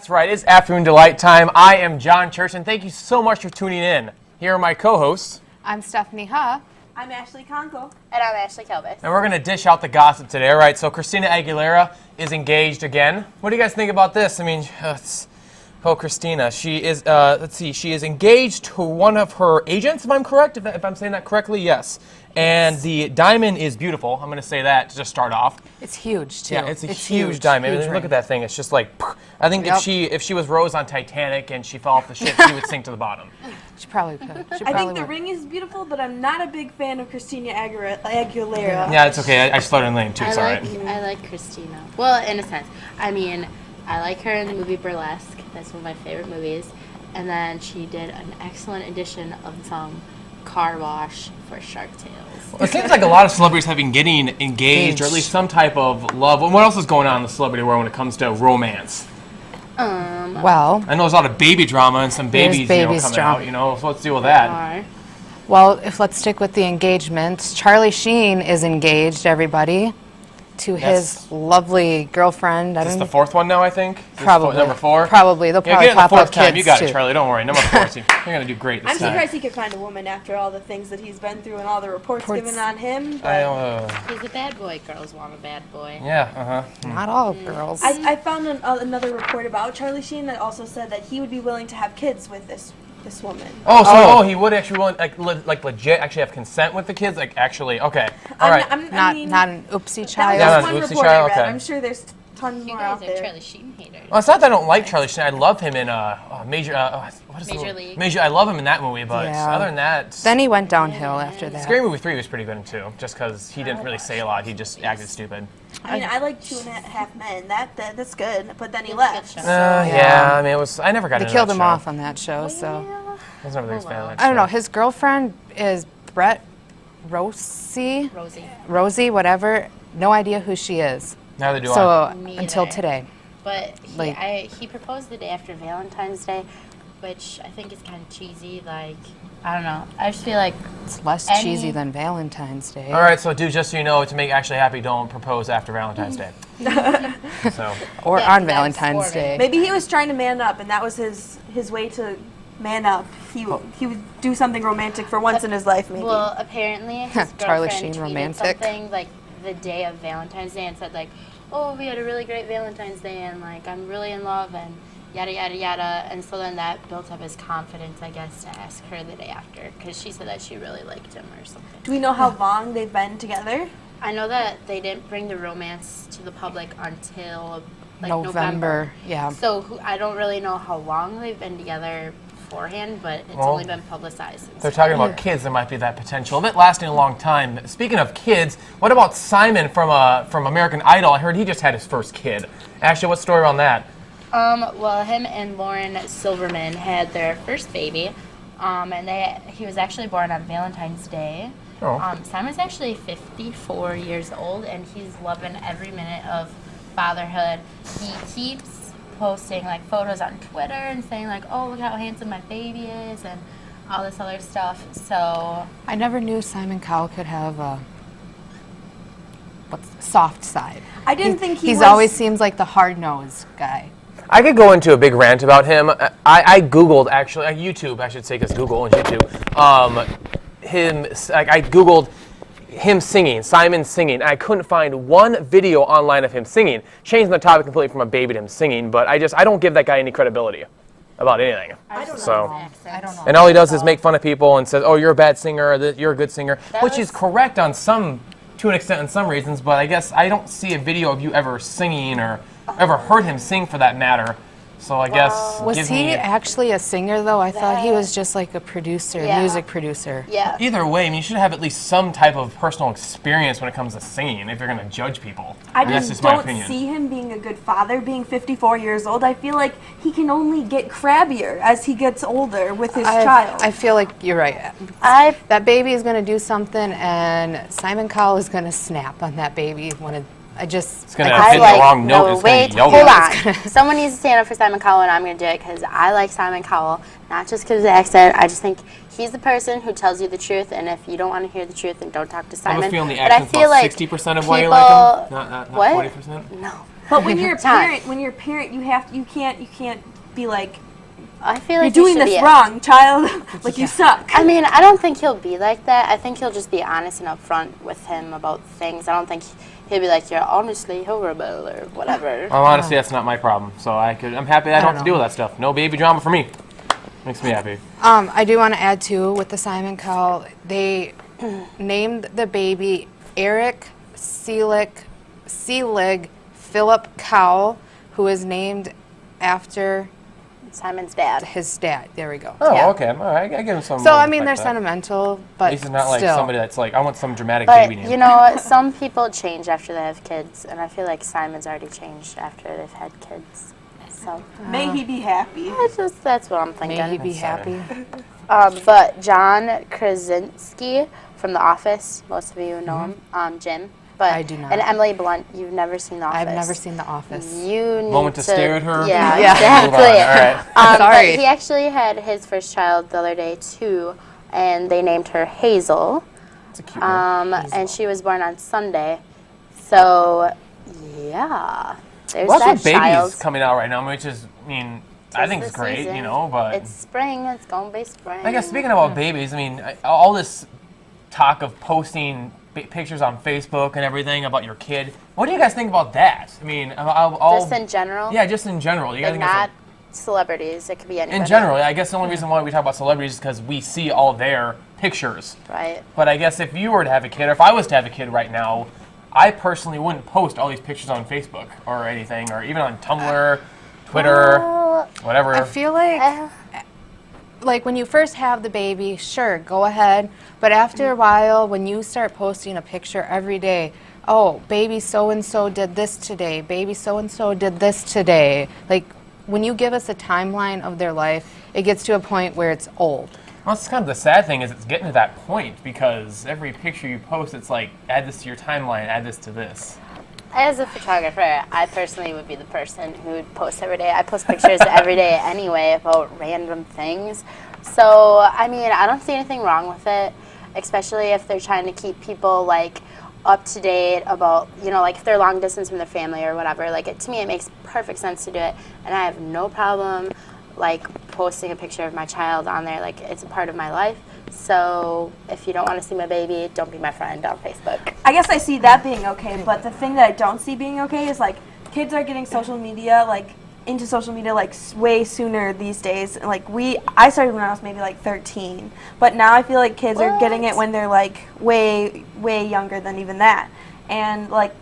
That's right. It's Afternoon Delight time. I am John Church, and thank you so much for tuning in. Here are my co-hosts. I'm Stephanie Haugh. I'm Ashley Konkel. And I'm Ashley Kalabus. And we're going to dish out the gossip today. All right, so Christina Aguilera is engaged again. What do you guys think about this? I mean, Christina. She is, she is engaged to one of her agents, if I'm correct, if I'm saying that correctly, yes. And the diamond is beautiful. I'm going to say that to just start off. It's huge, too. Yeah, it's a huge diamond. Huge I mean, ring. look at that thing. It's just like, I think Yep. if she was Rose on Titanic and she fell off the ship, she would sink to the bottom. She probably could. I think the ring is beautiful, but I'm not a big fan of Christina Aguilera. Yeah, it's okay. I slowed in lane too. It's all right. I like Christina. Well, in a sense. I mean, I like her in the movie Burlesque. That's one of my favorite movies. And then she did an excellent edition of the song Car Wash for Shark Tales. Well, it seems like a lot of celebrities have been getting engaged, or at least some type of love. What else is going on in the celebrity world when it comes to romance? Well, I know there's a lot of baby drama and some babies, coming out. So let's deal with that. let's stick with the engagement. Charlie Sheen is engaged, everybody, to his lovely girlfriend. Is this the fourth one now, I think? Is this Probably. number 4? Probably. They'll probably get it the pop fourth up time. kids, You got too. it, Charlie. Don't worry. Number 4. You're going to do great this I'm time. surprised he could find a woman after all the things that he's been through and all the reports given on him. He's a bad boy. Girls want a bad boy. Yeah, Not all girls. I found another report about Charlie Sheen that also said that he would be willing to have kids with this woman. He would actually want legit actually have consent with the kids, actually. Okay, all right. Not an oopsie That child. Yeah, was not one an oopsie report child, I read. okay. I'm sure there's tons You more guys out are there. Charlie Sheen haters. Well, it's not that I don't like Charlie Sheen. I love him in Major. What is Major the League. Major. I love him in that movie, but Yeah. other than that, Then he went downhill after that. Scary Movie 3 was pretty good too. Just because he didn't really say a lot, he just acted stupid. I mean, I like 2.5 Men. That's good. But then he It's a left. good show. Yeah, I mean, it was. I never got They into killed that him show. off on that show, so. I was never the biggest fan of that I don't know. show. His girlfriend is Brett Rosie, whatever. No idea who she is. Neither do I. So Me until either. today. But Like- he proposed the day after Valentine's Day, which I think is kind of cheesy. Like, I don't know. I just feel like It's less cheesy than Valentine's Day. All right, so dude, just so you know, to make Ashley happy, don't propose after Valentine's Day. So. Or Yeah, on that's Valentine's sporting. Day. Maybe he was trying to man up, and that was his way to man up. He would do something romantic for once in his life, maybe. Well, apparently his Charlie girlfriend Sheen tweeted romantic. something like the day of Valentine's Day and said like, "Oh, we had a really great Valentine's Day and like I'm really in love and yada yada yada." And so then that built up his confidence, I guess, to ask her the day after because she said that she really liked him or something. Do we know how long they've been together? I know that they didn't bring the romance to the public until like November. Yeah. So I don't really know how long they've been together beforehand, but it's Well, only been publicized. since They're talking about kids. There might be that potential of it lasting a long time. Speaking of kids, what about Simon from American Idol? I heard he just had his first kid. Ashley, what's the story on that? Well, him and Lauren Silverman had their first baby, and he was actually born on Valentine's Day. Oh. Simon's actually 54 years old, and he's loving every minute of fatherhood. He keeps posting like photos on Twitter and saying like, "Oh, look how handsome my baby is," and all this other stuff. So I never knew Simon Cowell could have a soft side. I didn't think he He's was. always seems like the hard-nosed guy. I could go into a big rant about him. I Googled, actually, YouTube, I should say, because Google and YouTube, I Googled him singing, Simon singing. I couldn't find one video online of him singing. Changing the topic completely from a baby to him singing, but I don't give that guy any credibility about anything. I don't So- know. I don't know. And all he does is make fun of people and says, "Oh, you're a bad singer," or "You're a good singer," which is was- correct to an extent in some reasons, but I guess I don't see a video of you ever singing or ever heard him sing for that matter. So I guess Was give he me actually a singer, though? I thought he was just like a producer, Yeah. music producer. Yeah. either way. I mean, you should have at least some type of personal experience when it comes to singing if you're going to judge people. I That's just just my don't opinion. see him being a good father, being 54 years old. I feel like he can only get crabbier as he gets older with his child. I feel like you're right. That baby is going to do something, and Simon Cowell is going to snap on that baby when It's going to hit the wrong note. It's going to be hold on. Someone needs to stand up for Simon Cowell, and I'm going to do it because I like Simon Cowell, not just because of the accent. I just think he's the person who tells you the truth, and if you don't want to hear the truth, then don't talk to I Simon. have a feeling the But I accent's feel about like 60% of why you like him, not what? 40%. No, But when you're a Time. parent, you can't be like, I feel you're like doing this wrong, child. Like you suck. I mean, I don't think he'll be like that. I think he'll just be honest and upfront with him about things. I don't think he'll be like, you're honestly horrible or whatever. Honestly, that's not my problem. So I'm happy I don't have to deal with that stuff. No baby drama for me. Makes me happy. I do want to add too with the Simon Cowell, they named the baby Eric Selig Philip Cowell, who is named after Simon's dad. his dad. There we go. Oh, Yeah. okay. All right. I give him some. So I mean, respect they're for that. sentimental, but At least it's not like still. somebody that's like, I want some dramatic But, baby name. you know, some people change after they have kids, and I feel like Simon's already changed after they've had kids. So May he be happy. that's what I'm thinking. May he be That's happy. But John Krasinski from The Office, most of you know him, Jim. But, I do not. And Emily Blunt, you've never seen The Office. I've never seen The Office. You need Moment to stare at her. Yeah, Yeah. exactly. Move on. All right. Sorry. But he actually had his first child the other day too, and they named her Hazel. It's a cute name. And she was born on Sunday. So, yeah. There's Lots that of babies child. coming out right now, which is, I mean, I think Tis it's the great, season. you know, but It's spring, it's gonna be spring. I guess speaking about babies, I mean, all this talk of posting pictures on Facebook and everything about your kid. What do you guys think about that? I mean, Just in general? yeah, just in general. You guys Like think it's not celebrities, it could be anybody. in general, I guess the only reason why we talk about celebrities is because we see all their pictures. Right. But I guess if you were to have a kid, or if I was to have a kid right now, I personally wouldn't post all these pictures on Facebook or anything, or even on Tumblr, Twitter, Well, whatever. I feel like when you first have the baby, sure, go ahead. But after a while, when you start posting a picture every day, oh, baby so-and-so did this today, baby so-and-so did this today. Like, when you give us a timeline of their life, it gets to a point where it's old. Well, that's kind of the sad thing is it's getting to that point because every picture you post, it's like, add this to your timeline, add this to this. as a photographer, I personally would be the person who would post every day. I post pictures every day anyway about random things. So, I mean, I don't see anything wrong with it, especially if they're trying to keep people, like, up to date about, you know, like if they're long distance from their family or whatever. Like, to me, it makes perfect sense to do it. And I have no problem, like, posting a picture of my child on there. Like, it's a part of my life. So if you don't want to see my baby, don't be my friend on Facebook. I guess I see that being okay, but the thing that I don't see being okay is like kids are getting social media, like into social media like way sooner these days. Like I started when I was maybe like 13, but now I feel like kids are getting it when they're like way younger than even that. And like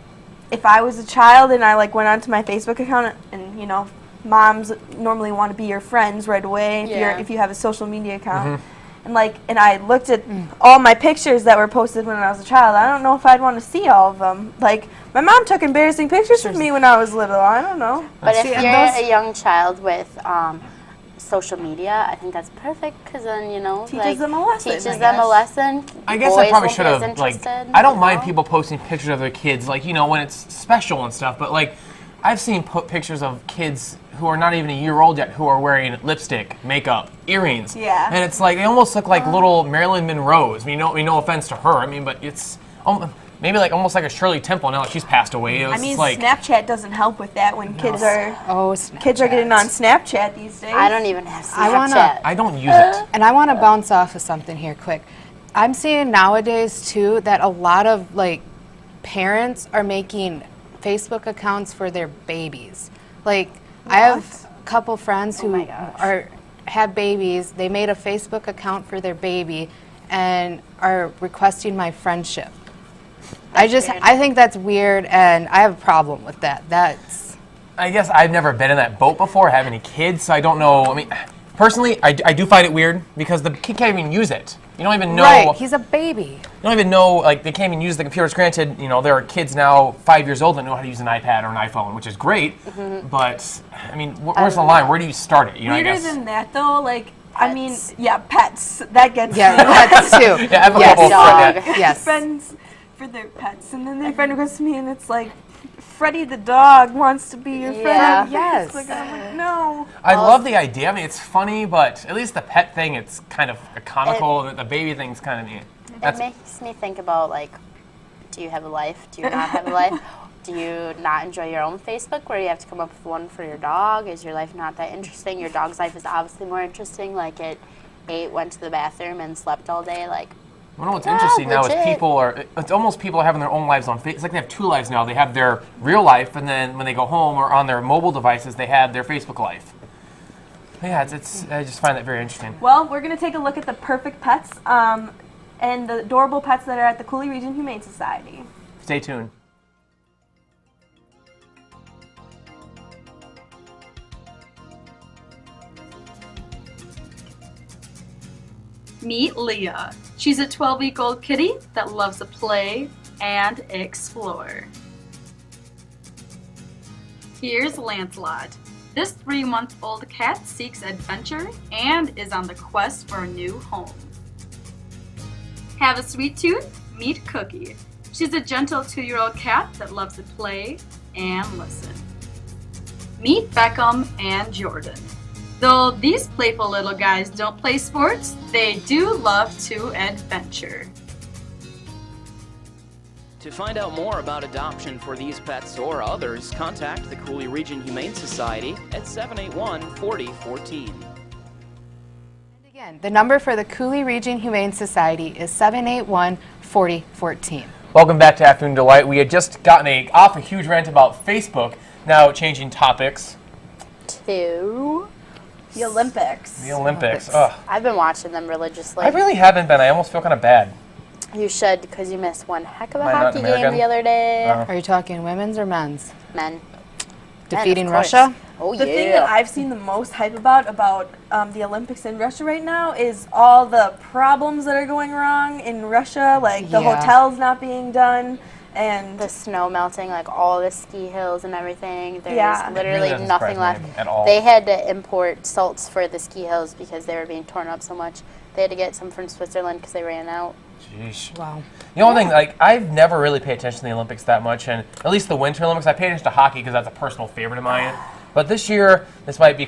if I was a child and I like went onto my Facebook account and you know moms normally want to be your friends right away if you have a social media account. Mm-hmm. And I looked at all my pictures that were posted when I was a child. I don't know if I'd want to see all of them. Like, my mom took embarrassing pictures of me when I was little. I don't know. But if See, you're and those- a young child with social media, I think that's perfect because then, you know, Teaches like, them a lesson, Teaches I them a guess. lesson. I guess Boys I probably won't should be as have, like, interested, I don't you mind know? people posting pictures of their kids, like, you know, when it's special and stuff, but, like, I've seen pictures of kids who are not even a year old yet who are wearing lipstick, makeup, earrings. Yeah. And it's like, they almost look like little Marilyn Monroes. I mean, no offense to her, I mean, but it's maybe like almost like a Shirley Temple now that she's passed away. It was I mean, like, Snapchat doesn't help with that when kids are getting on Snapchat these days. I don't even have Snapchat. I I don't use it. And I want to bounce off of something here quick. I'm seeing nowadays too that a lot of like parents are making Facebook accounts for their babies. Like I have a couple friends who have babies. They made a Facebook account for their baby and are requesting my friendship. I think that's weird and I have a problem with that. I guess I've never been in that boat before, have any kids, so I don't know. I mean, personally, I do find it weird because the kid can't even use it. You don't even know. Right, he's a baby. You don't even know, like, they can't even use the computers. Granted, you know, there are kids now 5 years old that know how to use an iPad or an iPhone, which is great. But, I mean, where's the line? Where do you start it? You know, I Weirder guess. than that, though, like, I mean, yeah, pets. That gets Yeah, that's too. Yeah, I have a Yes. couple Dog. friends. Yes. friends for their pets. And then their friend requests me, and it's like, Freddie the dog wants to be your friend. Yeah. on Yes. Facebook. And I'm like, no. I love the idea. I mean, it's funny, but at least the pet thing, it's kind of comical. The baby thing's kind of neat. It makes me think about, like, do you have a life? Do you not have a life? Do you not enjoy your own Facebook where you have to come up with one for your dog? Is your life not that interesting? Your dog's life is obviously more interesting. Like it ate, went to the bathroom, and slept all day. Like, You know what's interesting now is legit. it's almost people are having their own lives on Facebook. It's like they have two lives now. They have their real life, and then when they go home or on their mobile devices, they have their Facebook life. Yeah, I just find that very interesting. Well, we're going to take a look at the perfect pets and the adorable pets that are at the Cooley Region Humane Society. Stay tuned. Meet Leah. She's a 12-week-old kitty that loves to play and explore. Here's Lancelot. This 3-month-old cat seeks adventure and is on the quest for a new home. Have a sweet tooth? Meet Cookie. She's a gentle 2-year-old cat that loves to play and listen. Meet Beckham and Jordan. Though these playful little guys don't play sports, they do love to adventure. To find out more about adoption for these pets or others, contact the Cooley Region Humane Society at 781-4014. And again, the number for the Cooley Region Humane Society is 781-4014. Welcome back to Afternoon Delight. We had just gotten off a huge rant about Facebook. Now changing topics. Two. The Olympics. The Olympics. Ugh. I've been watching them religiously. I really haven't been. I almost feel kind of bad. You should, because you missed one heck of a Am I not hockey game American? the other day. Are you talking women's or men's? Men. Defeating Men, of course. Russia? Oh, The yeah. thing that I've seen the most hype about the Olympics in Russia right now is all the problems that are going wrong in Russia, like the Yeah. hotels not being done, and The snow melting, like all the ski hills and everything. There's Yeah. It literally really doesn't nothing surprise left. me at all. They had to import salts for the ski hills because they were being torn up so much. They had to get some from Switzerland because they ran out. Jeez. Wow. The only thing, like, I've never really paid attention to the Olympics that much, and at least the Winter Olympics, I pay attention to hockey because that's a personal favorite of mine. But this year, this might be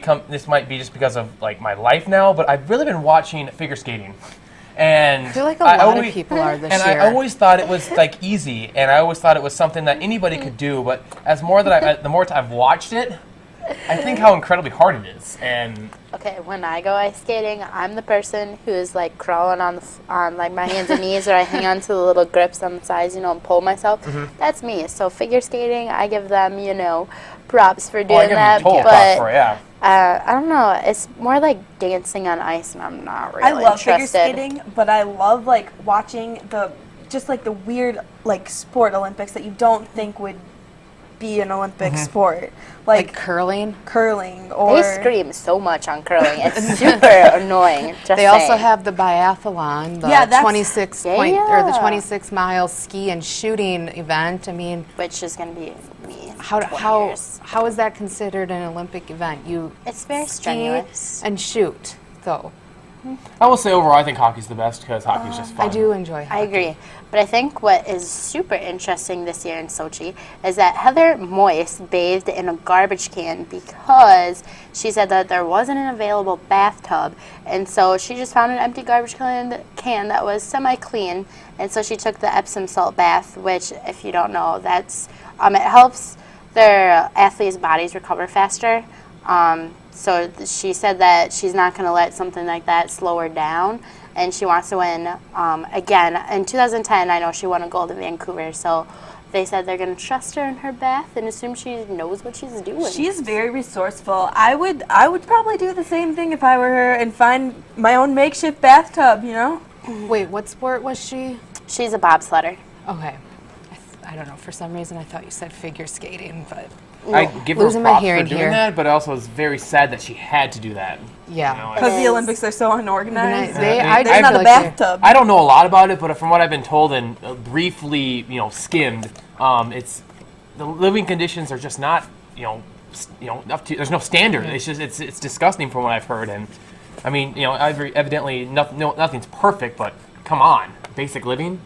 just because of like my life now. But I've really been watching figure skating, and I feel like a lot of people are this and year. I always thought it was like easy, and I always thought it was something that anybody could do. But the more I've watched it, I think how incredibly hard it is. And Okay, when I go ice skating, I'm the person who is like crawling on like my hands and knees, or I hang on to the little grips on the sides, and pull myself. That's me. So figure skating, I give them, props for doing I give that. you total but props for it, yeah. I don't know. It's more like dancing on ice, and I'm not really I love figure interested. skating, but I love like watching the weird like sport Olympics that you don't think would be an Olympic sport, Like curling? curling or They scream so much on curling. It's super annoying. Just They also saying. have the biathlon, the Yeah, that's- 26-mile ski and shooting event. I mean, which is going to be me. in how 20 years. is that considered an Olympic event? You It's very ski strenuous. and shoot, though. I will say overall, I think hockey's the best because hockey's just fun. I do enjoy hockey. I agree. But I think what is super interesting this year in Sochi is that Heather Moyes bathed in a garbage can because she said that there wasn't an available bathtub. And so she just found an empty garbage can that was semi-clean. And so she took the Epsom salt bath, which, if you don't know, that's it helps their athletes' bodies recover faster. So she said that she's not going to let something like that slow her down, and she wants to win again. In 2010, I know she won a gold in Vancouver, so they said they're going to trust her in her bath and assume she knows what she's doing. She's very resourceful. I would probably do the same thing if I were her and find my own makeshift bathtub, Wait, what sport was she? She's a bobsledder. Okay. I don't know. For some reason, I thought you said figure skating, but I give her losing my props for hearing doing here. that, but also it's very sad that she had to do that. yeah. Because the is. Olympics are so unorganized. I There's feel not a like bathtub. I don't know a lot about it, but from what I've been told and briefly, skimmed, it's the living conditions are just not, up to. There's no standard. It's just it's disgusting from what I've heard, and I mean, evidently nothing's perfect, but come on, basic living.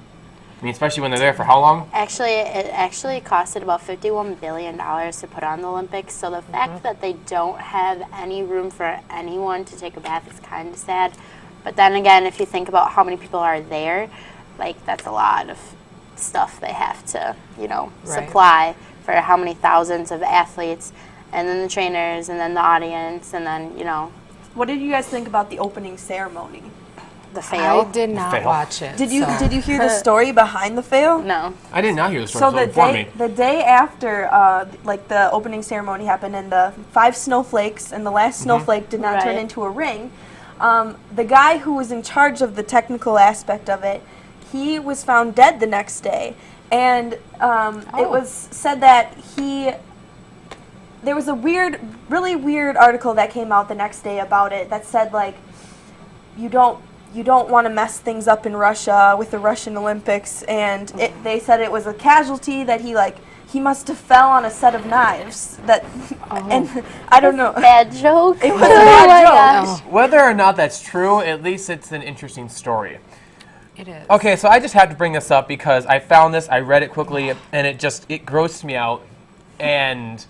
I mean, especially when they're there for how long? Actually, it actually costed about $51 billion to put on the Olympics. So the fact that they don't have any room for anyone to take a bath is kind of sad. But then again, if you think about how many people are there, like that's a lot of stuff they have to, Right. supply for how many thousands of athletes, and then the trainers, and then the audience, and then, you know, What did you guys think about the opening ceremony? the fail. I did not Fail. watch it. Did you so. did you hear the story behind the fail? No. I did not hear the story, So so inform me. the day after, like the opening ceremony happened, and the 5 snowflakes, and the last snowflake did not turn Right. into a ring. The guy who was in charge of the technical aspect of it, he was found dead the next day, and it was said that there was a really weird article that came out the next day about it that said like, you don't want to mess things up in Russia with the Russian Olympics, and they said it was a casualty that he must have fell on a set of knives and I don't know. Bad joke. It was a bad joke. Whether or not that's true, at least it's an interesting story. It is. Okay, so I just have to bring this up because I found this, I read it quickly, and it grossed me out. And,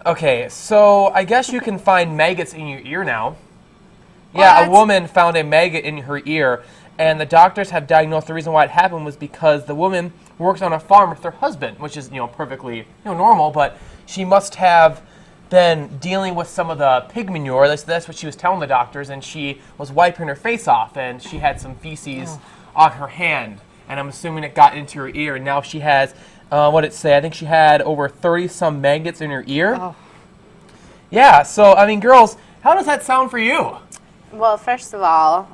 okay, so I guess you can find maggots in your ear now. Yeah, a What? woman found a maggot in her ear, and the doctors have diagnosed the reason why it happened was because the woman works on a farm with her husband, which is, perfectly, normal, but she must have been dealing with some of the pig manure. That's what she was telling the doctors, and she was wiping her face off, and she had some feces on her hand, and I'm assuming it got into her ear, and now she has, what did it say? I think she had over 30-some maggots in her ear. Oh. Yeah, so, I mean, girls, how does that sound for you? Well, first of all,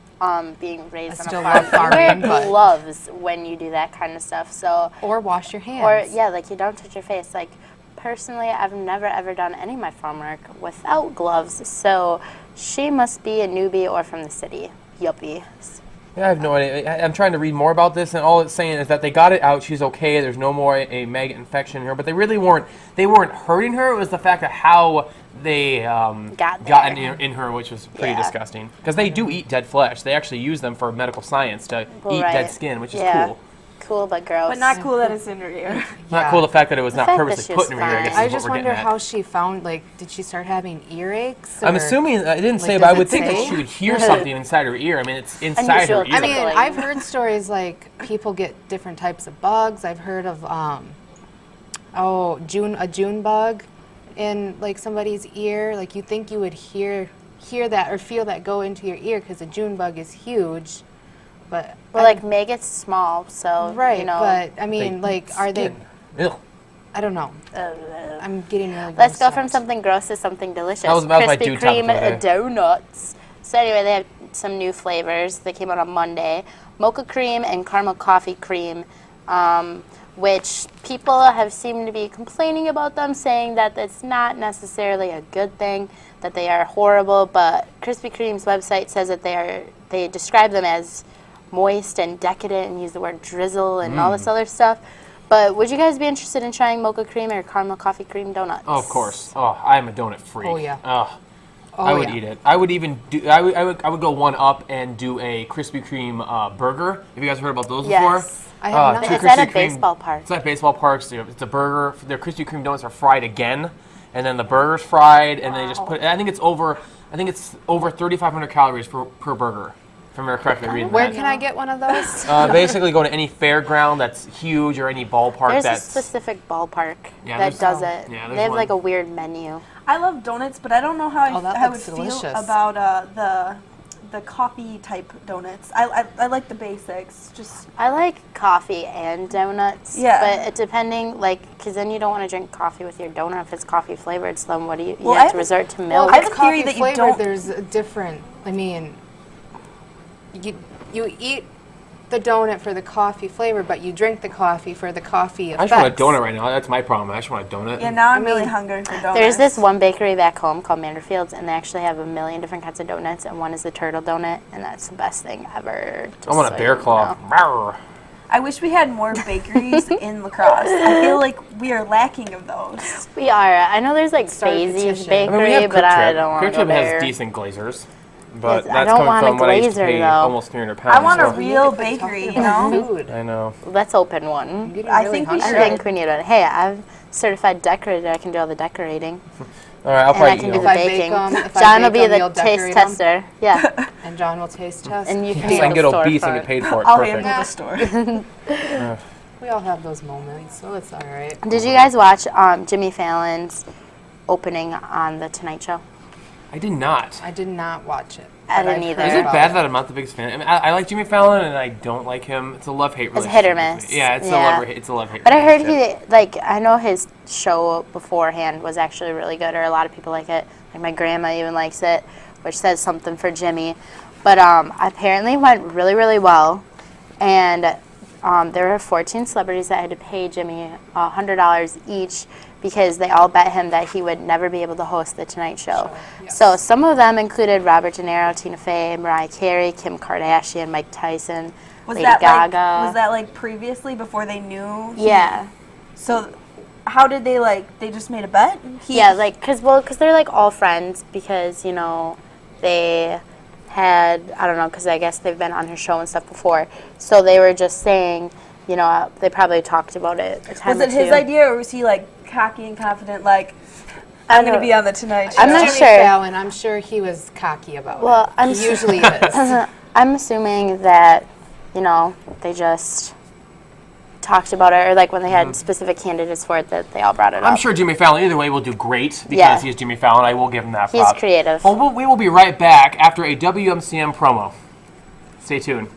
being raised I on still a love farm, you wear farming, but- gloves when you do that kind of stuff. So, Or wash your hands. or yeah, like you don't touch your face. Like personally, I've never ever done any of my farm work without gloves. So she must be a newbie or from the city. Yuppie. Yeah, I have no idea. I'm trying to read more about this, and all it's saying is that they got it out. She's okay. There's no more a maggot infection in her, but they really weren't. They weren't hurting her. It was the fact of how they got there. in her, which was pretty Yeah. disgusting. Because they do eat dead flesh. They actually use them for medical science to eat Right. dead skin, which is Yeah. cool. Cool, but gross. But not cool that it's in her ear. Not cool the fact that it was not fact that purposely she put was in her ear. I guess fine. is I just what we're wonder getting at. how she found, did she start having earaches? I'm or- assuming, it didn't say, like, but I does would it think that say? she would hear something inside her ear. I mean, it's inside her Unusual ear. I mean, Tickling. I've heard stories like people get different types of bugs. I've heard of a June bug in like somebody's ear. Like you think you would hear that or feel that go into your ear because a June bug is huge, but well, like maggots small, so right. you know. But I They mean, eat like, are they? skin. Ew. I don't know. I'm getting really. Let's grossed go from out. something gross to something delicious. That was my Krispy due topic Kreme for the day. donuts. So anyway, they have some new flavors that came out on Monday: mocha cream and caramel coffee cream, which people have seemed to be complaining about them, saying that it's not necessarily a good thing, that they are horrible. But Krispy Kreme's website says that they describe them as moist and decadent and use the word drizzle and all this other stuff. But would you guys be interested in trying mocha cream or caramel coffee cream donuts? Oh, of course. Oh, I'm a donut freak. Oh, yeah. I would eat it. I would even do. I would go one up and do a Krispy Kreme burger. Have you guys heard about those Yes. before? I have not. two It's at a Krispy Kreme- baseball park. It's at baseball parks. It's a burger. Their Krispy Kreme donuts are fried again, and then the burger's fried, and they just put. I think it's over 3,500 calories per burger. If I'm correctly reading Where that. can I get one of those? Basically, go to any fairground that's huge or any ballpark There's a that's. specific ballpark Yeah, that there's- does it. yeah, there's they have one. like a weird menu. I love donuts, but I don't know how Oh, that I would looks feel delicious. about the coffee type donuts. I like the basics. Just I like coffee and donuts. Yeah. But depending, because then you don't want to drink coffee with your donut if it's coffee flavored. So then what do you? Well, You have I to have- resort to Well, milk. I if have it's a theory coffee that you flavored, don't- There's a different. I mean, you eat the donut for the coffee flavor, but you drink the coffee for the coffee I effects. just want a donut right now. That's my problem. I just want a donut. yeah. Now I'm really hungry for donuts. There's this one bakery back home called Manderfield's, and they actually have a million different kinds of donuts, and one is the turtle donut, and that's the best thing ever. I want a bear claw. Rawr. I wish we had more bakeries in La Crosse. I feel like we are lacking of those. We are. I know there's like Start a Basie's petition. Bakery, I mean, we have but I Quick don't want Trip. to go Quick Trip there. has decent glazers, but Yes, I that's don't coming want a from what I used to glazer, pay though. almost 300 pounds. I want a so- real We need to quit bakery, talking you about know? food. I know. Let's open I'm one. getting I really think we hungry. I think we need one. Hey, I'm certified decorator. I can do all the decorating. All right, I'll And I probably can eat do them. the If I bake baking. 'em- if I John will bake be 'em, the you'll taste decorate 'em? tester. Yeah. And John will taste test. And you can So I can be get the obese and storefront. get paid for it. I'll Perfect. handle the store. We all have those moments, so it's all right. Did you guys watch Jimmy Fallon's opening on The Tonight Show? I did not. I did not watch it. I but didn't I've either. heard Is it about bad that I'm not the biggest fan? I mean, I like Jimmy Fallon and I don't like him. It's a love-hate relationship. hit or with miss. me. Yeah, it's a love-hate. But I heard relationship. I know his show beforehand was actually really good, or a lot of people like it. Like my grandma even likes it, which says something for Jimmy. But apparently it went really, really well. And there were 14 celebrities that had to pay Jimmy $100 each because they all bet him that he would never be able to host The Tonight Show. Yes. So some of them included Robert De Niro, Tina Fey, Mariah Carey, Kim Kardashian, Mike Tyson, Lady Gaga. Was that like previously before they knew? Yeah. So how did they they just made a bet? Yeah, like, cause they're like all friends because, you know, they had, I don't know, because I guess they've been on his show and stuff before. So they were just saying, you know, they probably talked about it a time Was it or two. his idea or was he like cocky and confident like, I'm going to be on The Tonight Show? I'm not Jimmy sure. Fallon, I'm sure he was cocky about it. He usually is. I'm assuming that, you know, they just talked about it, or like when they had specific candidates for it, that they all brought it up. I'm sure Jimmy Fallon either way will do great because Yeah. he's Jimmy Fallon. I will give him that He's prop. creative. Well, we will be right back after a WMCM promo. Stay tuned.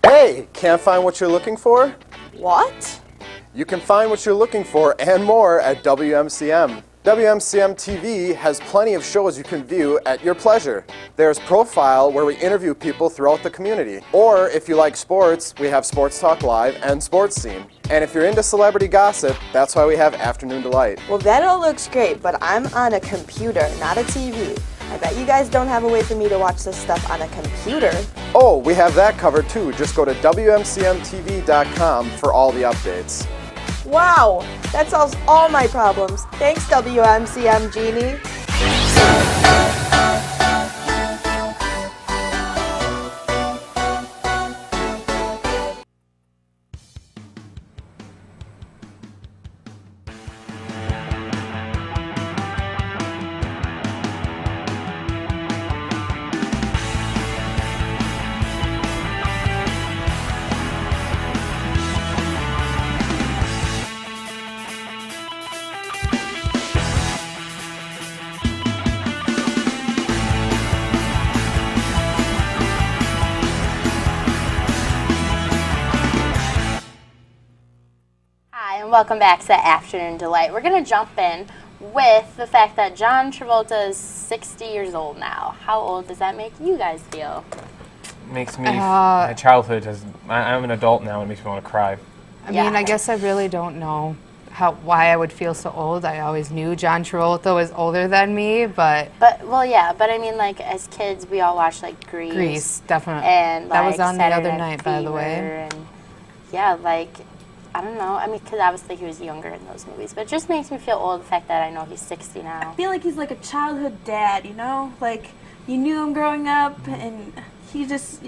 Hey, can't find what you're looking for? What? You can find what you're looking for and more at WMCM. WMCM TV has plenty of shows you can view at your pleasure. There's Profile, where we interview people throughout the community. Or if you like sports, we have Sports Talk Live and Sports Scene. And if you're into celebrity gossip, that's why we have Afternoon Delight. Well, that all looks great, but I'm on a computer, not a TV. I bet you guys don't have a way for me to watch this stuff on a computer. Oh, we have that covered too. Just go to WMCMTV.com for all the updates. Wow, that solves all my problems. Thanks, WMCM Genie. Hi, and welcome back to Afternoon Delight. We're going to jump in with the fact that John Travolta is 60 years old now. How old does that make you guys feel? Makes me, my childhood has, I'm an adult now and it makes me want to cry. I mean, I guess I really don't know why I would feel so old. I always knew John Travolta was older than me, but Well, yeah, but I mean, like, as kids, we all watched, like, Grease, definitely. And, That was like, on the Saturday other Night night, by the way. Fever, and, yeah, like, I don't know. I mean, because obviously he was younger in those movies, but it just makes me feel old, the fact that I know he's 60 now. I feel like he's like a childhood dad, you know? Like, you knew him growing up and he just...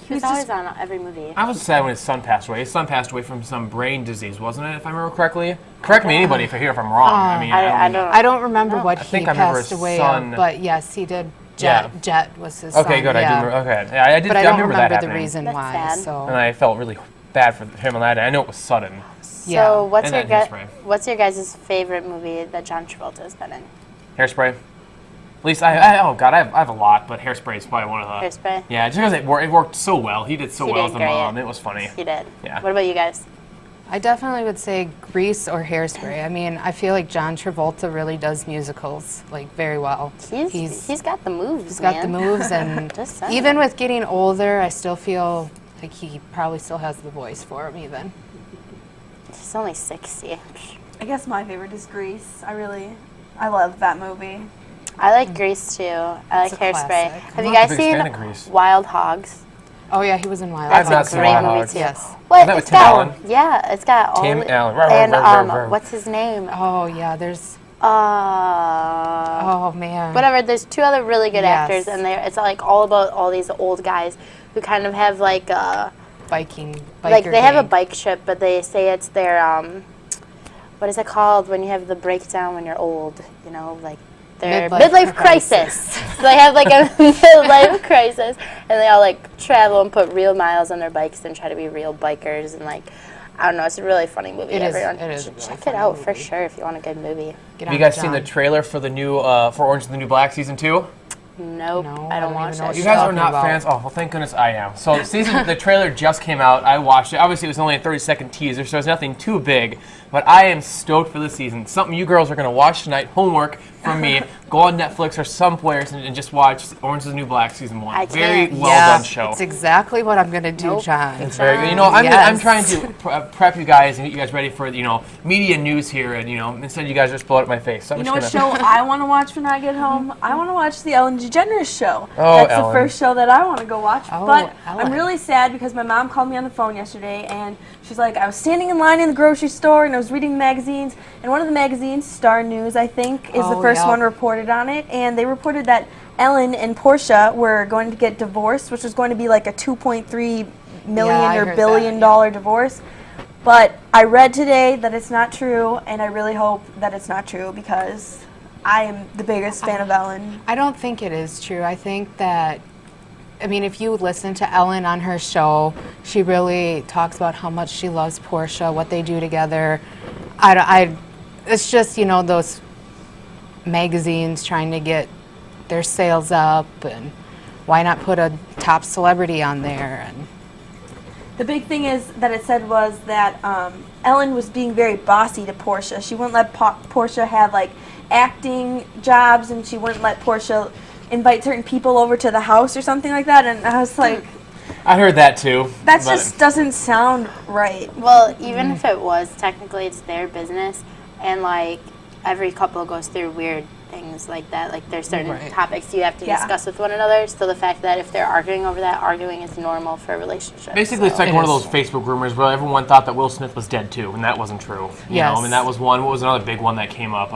He was always on every movie. I was sad when his son passed away. His son passed away from some brain disease, wasn't it, if I remember correctly? Correct me, anybody, if I'm wrong. I mean, I don't remember what he think I remember passed his away son- of, but yes, he did. Yeah. Jet was his son. Okay, good. Yeah. I do remember. Okay, yeah, I did. But I I don't remember that remember the happening. reason That's why. sad. So And I felt really bad for him on that day. I know it was sudden. yeah. So what's And your then Hairspray. what's your guys' favorite movie that John Travolta has been in? Hairspray. At least I have a lot, but Hairspray is probably one of the. Hairspray? Yeah, just because it worked so well. He did so He well did as the great. mom. It was funny. He did. Yeah. What about you guys? I definitely would say Grease or Hairspray. I mean, I feel like John Travolta really does musicals like very well. He's got the moves. He's got the moves, and Just saying. even with getting older, I still feel like he probably still has the voice for him. Even He's only 60. I guess my favorite is Grease. I love that movie. I like Grease too. I like It's a Hairspray. classic. Have you not guys the biggest seen fan of Grease. Wild Hogs? oh yeah, he was in Wild. That's I've not a seen great Wild movie Hogs. too. Yes. What? that It's with Tim got- Allen? Yeah, it's got all Tim the- Allen. and what's his name? Oh yeah, there's. Uh, Oh man. whatever. There's two other really good Yes. actors, and it's like all about all these old guys who kind of have like Biker they have a gang. bike trip, but they say it's their what is it called when you have the breakdown when you're old? You know, like their Midlife midlife crisis. So they have like a midlife crisis, and they all like travel and put real miles on their bikes and try to be real bikers and like, I don't know, it's a really funny movie. It is. Everyone It is a should really check it funny out for movie. sure if you want a good movie. Get Have you on it, guys seen the John. trailer for the new for Orange is the New Black season 2? Nope, No, I don't even watch know that what You you're guys are talking not about. fans? Oh, well, thank goodness I am. So the trailer just came out. I watched it. Obviously, it was only a 30-second teaser, so it's nothing too big. But I am stoked for the season. Something you girls are going to watch tonight. Homework from me. Go on Netflix or somewhere and just watch Orange is the New Black season 1. I Very can't. well Yeah, done show. it's exactly what I'm gonna do, Nope. John. It's very good. You know, I'm Yes. trying to prep you guys and get you guys ready for media news here, and instead you guys just blow it in my face. So I'm You know what just show gonna. I want to watch when I get home? I want to watch the Ellen DeGeneres show. Oh, That's Ellen. the first show that I want to go watch. Oh, But Ellen. I'm really sad because my mom called me on the phone yesterday and she's like, I was standing in line in the grocery store and I was reading magazines, and one of the magazines, Star News, I think, is the Oh, first yep. one reported on it, and they reported that Ellen and Portia were going to get divorced, which was going to be like a $2.3 million I or heard billion that, dollar divorce. But I read today that it's not true, and I really hope that it's not true because I am the biggest fan of Ellen. I don't think it is true. I think that, I mean, if you listen to Ellen on her show, she really talks about how much she loves Portia, what they do together. It's just, those magazines trying to get their sales up, and why not put a top celebrity on there? And The big thing is that it said was that Ellen was being very bossy to Portia. She wouldn't let Portia have like acting jobs, and she wouldn't let Portia invite certain people over to the house or something like that. And I was like, I heard that too. that but- just doesn't sound right. Well, even if it was, technically it's their business, and like every couple goes through weird things like that. Like there's certain Right. topics you have to Yeah. discuss with one another. So the fact that if they're arguing over that, arguing is normal for a relationship. Basically, it's so. like It one of is. those Facebook rumors where everyone thought that Will Smith was dead too, and that wasn't true. You know, Yes. I mean, that was one. What was another big one that came up?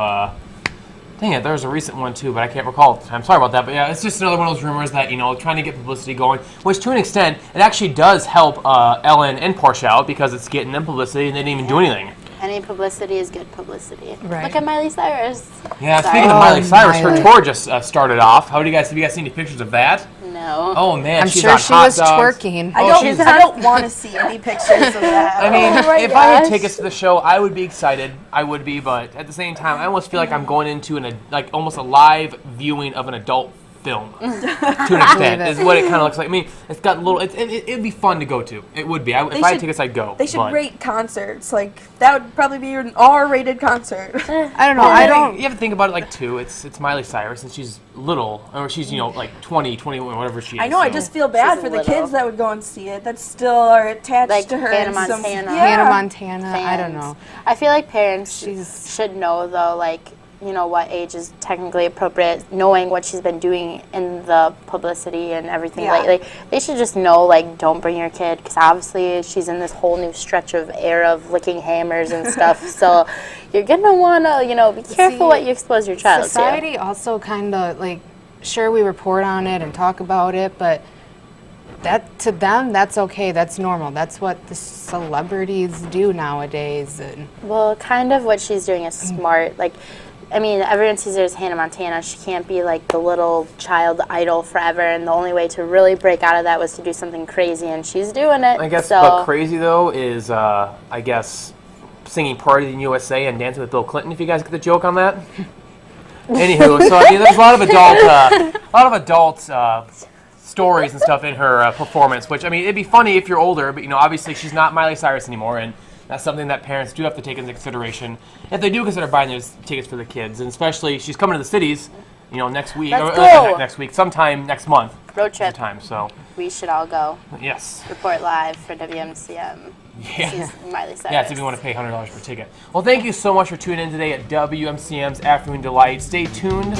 Dang it, there was a recent one too, but I can't recall at the time. Sorry about that. But yeah, it's just another one of those rumors that, trying to get publicity going, which to an extent, it actually does help Ellen and Portia out because it's getting them publicity and they didn't even do anything. Any publicity is good publicity. Right. Look at Miley Cyrus. Yeah, Sorry. speaking of Miley Cyrus, Miley. her tour just started off. Have you guys seen any pictures of that? No. Oh man, I'm she's sure on she hot was dogs. twerking. I Oh, she's- don't want to see any pictures of that. I mean, Oh my if I had gosh. tickets to the show, I would be excited. I would be, but at the same time, I almost feel like I'm going into almost a live viewing of an adult film to an extent. Is what it kind of looks like. I mean, it's got little. It'd be fun to go to. It would be. If I had should- tickets, I'd go. They should but- rate concerts. Like, that would probably be an R-rated concert. I don't know. I don't. You have to think about it too. It's Miley Cyrus, and she's little, or she's 20, 21, whatever she is. I know, I so. just feel bad She's for the little. kids that would go and see it that still are attached Like to her. Hannah in some- Montana. Yeah. Hannah Montana. I don't Fans. know. I feel like parents She's- should know though, what age is technically appropriate, knowing what she's been doing in the publicity and everything Yeah. lately. They should just know, don't bring your kid, because obviously she's in this whole new stretch of era of licking hammers and stuff. So you're gonna wanna, be careful See, what you expose your child Society also kind of sure, we report on it and talk about it, but that to them, that's okay. That's normal. That's what the celebrities do nowadays. And to. Well, kind of what she's doing is smart. Everyone sees her as Hannah Montana. She can't be the little child idol forever, and the only way to really break out of that was to do something crazy, and she's doing it. I guess so. what crazy though is singing "Party in USA" and dancing with Bill Clinton. If you guys get the joke on that. Anywho, so there's a lot of adult stories and stuff in her performance. Which it'd be funny if you're older, but obviously she's not Miley Cyrus anymore, and that's something that parents do have to take into consideration if they do consider buying those tickets for the kids. And especially she's coming to the cities, next week. Let's or, go. not next week, sometime next month. Road is trip. the time. So We should all go. yes. Report live for WMCM. Yeah. This is Miley Cyrus. Yeah, if you want to pay $100 per ticket. Well, thank you so much for tuning in today at WMCM's Afternoon Delight. Stay tuned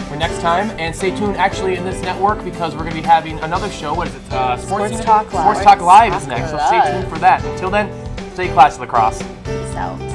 for next time, and stay tuned actually in this network because we're going to be having another show. What is it? Sports Talk Live. Sports Talk Live is Sports next, so Talk stay Live. tuned for that. Until then, stay classy, lacrosse. Peace out.